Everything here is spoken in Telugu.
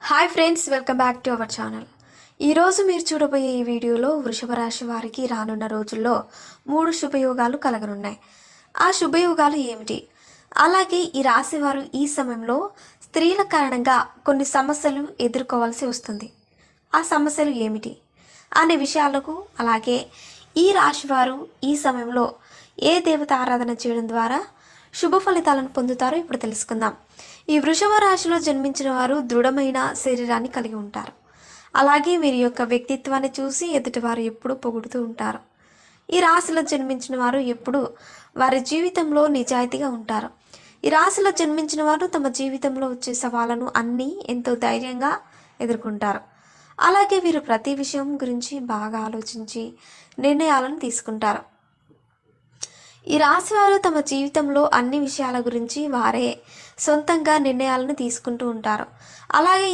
Hi friends, welcome back to our channel. ఈరోజు మీరు చూడబోయే ఈ వీడియోలో వృషభ రాశి వారికి రానున్న రోజుల్లో 3 శుభయోగాలు కలగనున్నాయి. ఆ శుభయోగాలు ఏమిటి? అలాగే ఈ రాశి వారు ఈ సమయంలో స్త్రీల కారణంగా కొన్ని సమస్యలు ఎదుర్కోవాల్సి వస్తుంది. ఆ సమస్యలు ఏమిటి అనే విషయాలకు, అలాగే ఈ రాశి వారు ఈ సమయంలో ఏ దేవత ఆరాధన చేయడం ద్వారా శుభ ఫలితాలను పొందుతారో ఇప్పుడు తెలుసుకుందాం. ఈ వృషభ రాశిలో జన్మించిన వారు దృఢమైన శరీరాన్ని కలిగి ఉంటారు. అలాగే వీరి యొక్క వ్యక్తిత్వాన్ని చూసి ఎదుటివారు ఎప్పుడూ పొగుడుతూ ఉంటారు. ఈ రాశిలో జన్మించిన వారు ఎప్పుడూ వారి జీవితంలో నిజాయితీగా ఉంటారు. ఈ రాశిలో జన్మించిన వారు తమ జీవితంలో వచ్చే సవాళ్ళను అన్నీ ఎంతో ధైర్యంగా ఎదుర్కొంటారు. అలాగే వీరు ప్రతి విషయం గురించి బాగా ఆలోచించి నిర్ణయాలను తీసుకుంటారు. ఈ రాశివారు తమ జీవితంలో అన్ని విషయాల గురించి వారే సొంతంగా నిర్ణయాలను తీసుకుంటూ ఉంటారు. అలాగే